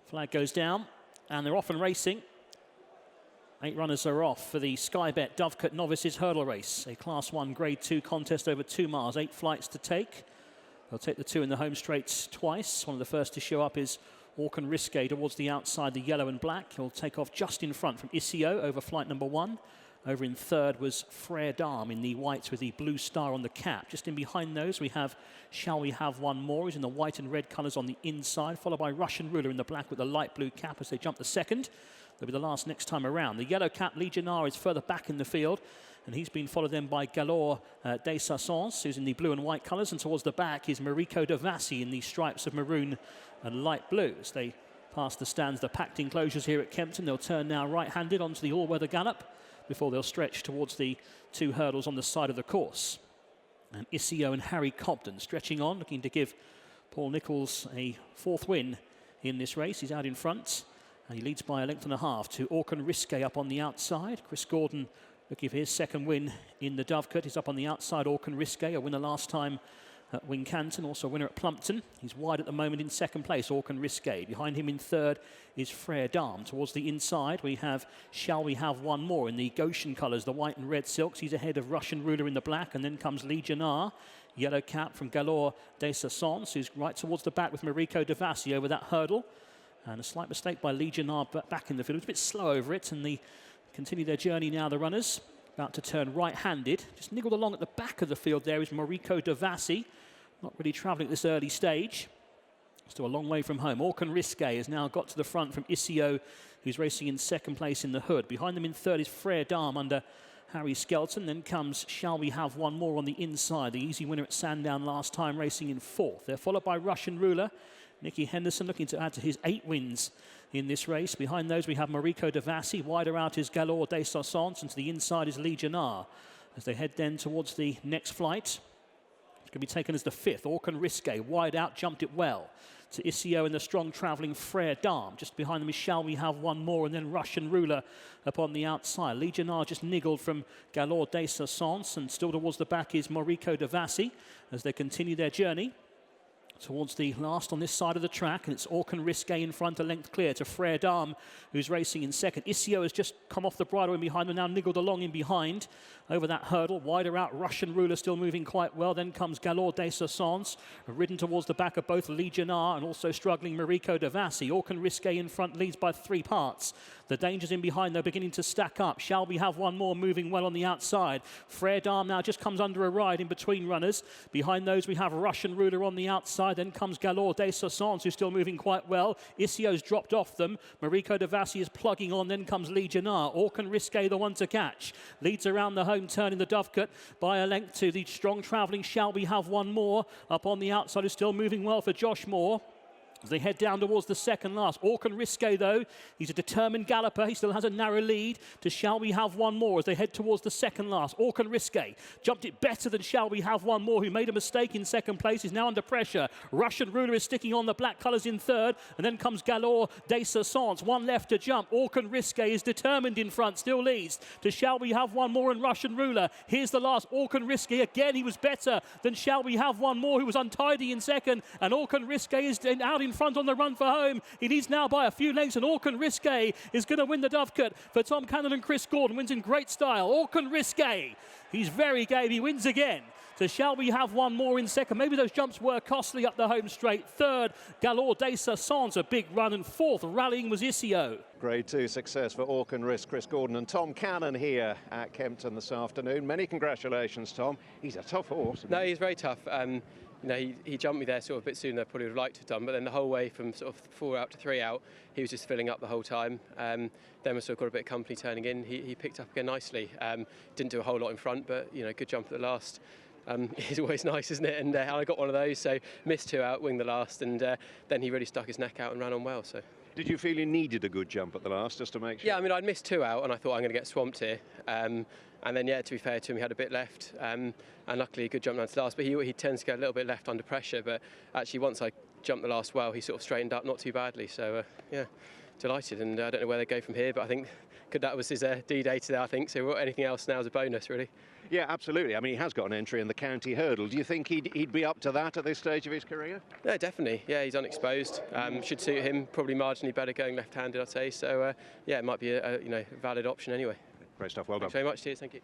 Flag goes down, and they're off and racing. 8 runners are off for the Sky Bet Dovecote Novices Hurdle Race, a Class 1 Grade 2 contest over 2 miles, 8 flights to take. They'll take the 2 in the home straights twice. One of the first to show up is Aucunrisque towards the outside, the yellow and black. He'll take off just in front from Isio over flight number 1. Over in third was Frere Dame in the whites with the blue star on the cap. Just in behind those we have Shall We Have One More, who's in the white and red colours on the inside, followed by Russian Ruler in the black with the light blue cap as they jump the second. They'll be the last next time around. The yellow cap Legionnaire is further back in the field, and he's been followed then by Galore des Sassons, who's in the blue and white colours, and towards the back is Marico Devassi in the stripes of maroon and light blue. As they pass the stands, the packed enclosures here at Kempton, they'll turn now right-handed onto the all-weather gallop before they'll stretch towards the 2 hurdles on the side of the course. And Isio and Harry Cobden stretching on, looking to give Paul Nicholls a 4th win in this race. He's out in front, and he leads by a length and a half to Aucunrisque up on the outside. Chris Gordon looking for his 2nd win in the Dovecote. He's up on the outside, Aucunrisque, a winner last time at Wincanton, also a winner at Plumpton. He's wide at the moment in 2nd place, Aucunrisque. Behind him in 3rd is Frere Dame. Towards the inside we have Shall We Have One More in the Goshen colours, the white and red silks. He's ahead of Russian Ruler in the black, and then comes Legionnaire, yellow cap from Galore des Sassons, who's right towards the back with Marico Devassi over that hurdle. And a slight mistake by Legionnaire back in the field. It was a bit slow over it, and they continue their journey now, the runners. About to turn right-handed. Just niggled along at the back of the field there is Marico Devassi. Not really travelling at this early stage. Still a long way from home. Aucunrisque has now got to the front from Isio, who's racing in 2nd place in the hood. Behind them in 3rd is Frere Dame under Harry Skelton. Then comes Shall We Have One More on the inside. The easy winner at Sandown last time, racing in 4th. They're followed by Russian Ruler. Nicky Henderson looking to add to his 8 wins in this race. Behind those we have Marico Devassi. Wider out is Galore des Sassons, and to the inside is Legionnaire. As they head then towards the next flight, it's going to be taken as the 5th. Aucunrisque, wide out, jumped it well. To Isio and the strong travelling Frere Dame. Just behind them is Shall We Have One More, and then Russian Ruler upon the outside. Legionnaire just niggled from Galore des Sassons, and still towards the back is Marico Devassi as they continue their journey towards the last on this side of the track, and it's Aucunrisque in front, a length clear to Frere Dame, who's racing in 2nd. Isio has just come off the bridle in behind them, now niggled along in behind over that hurdle. Wider out, Russian Ruler still moving quite well. Then comes Galore des Sassons, ridden towards the back of both Legionnaire and also struggling Marico Devassi. Aucunrisque in front leads by 3 parts. The dangers in behind, they're beginning to stack up. Shall We Have One More moving well on the outside. Frere Dame now just comes under a ride in between runners. Behind those we have Russian Ruler on the outside. Then comes Galore des Sassons, who's still moving quite well. Isio's dropped off them. Marico Devassi is plugging on. Then comes Legionnaire. Aucunrisque, the one to catch. Leads around the home turn in the Dovecote by a length to the strong travelling Shall We Have One More. Up on the outside is still moving well for Josh Moore as they head down towards the 2nd last. Aucunrisque, though, he's a determined galloper. He still has a narrow lead to Shall We Have One More as they head towards the 2nd last. Aucunrisque jumped it better than Shall We Have One More, who made a mistake in 2nd place. He's now under pressure. Russian Ruler is sticking on the black colours in 3rd, and then comes Galore des Sassons. 1 left to jump. Aucunrisque is determined in front, still leads to Shall We Have One More and Russian Ruler. Here's the last. Aucunrisque again, he was better than Shall We Have One More, who was untidy in 2nd, and Aucunrisque is out in front on the run for home. He leads now by a few lengths, and Aucunrisque is going to win the Dovecote for Tom Cannon and Chris Gordon. Wins in great style. Aucunrisque, he's very game. He wins again. So Shall We Have One More in 2nd. Maybe those jumps were costly up the home straight. 3rd, Galore des Sassons, a big run, and 4th, rallying was Isio. Grade 2 success for Aucunrisque, Chris Gordon and Tom Cannon here at Kempton this afternoon. Many congratulations, Tom. He's a tough horse. No, he's very tough. You know, he jumped me there sort of a bit sooner than I probably would have liked to have done, but then the whole way from sort of 4 out to 3 out, he was just filling up the whole time. Then we sort of got a bit of company turning in. He picked up again nicely. Didn't do a whole lot in front, but, you know, good jump at the last. It's always nice, isn't it? And I got one of those, so missed 2 out, winged the last, and then he really stuck his neck out and ran on well. So. Did you feel you needed a good jump at the last, just to make sure? Yeah, I mean, I'd missed 2 out, and I thought I'm going to get swamped here. And then, yeah, to be fair to him, he had a bit left, and luckily a good jump down to the last. But he tends to get a little bit left under pressure. But actually, once I jumped the last well, he sort of straightened up not too badly. So, yeah, delighted. And I don't know where they go from here, but I think that was his D-Day today, I think. So anything else now is a bonus, really. Yeah, absolutely. I mean, he has got an entry in the county hurdle. Do you think he'd be up to that at this stage of his career? Yeah, definitely. Yeah, he's unexposed. Should suit him. Probably marginally better going left-handed, I'd say. So yeah, it might be a valid option anyway. Great stuff. Well done. Thanks very much. Cheers. Thank you.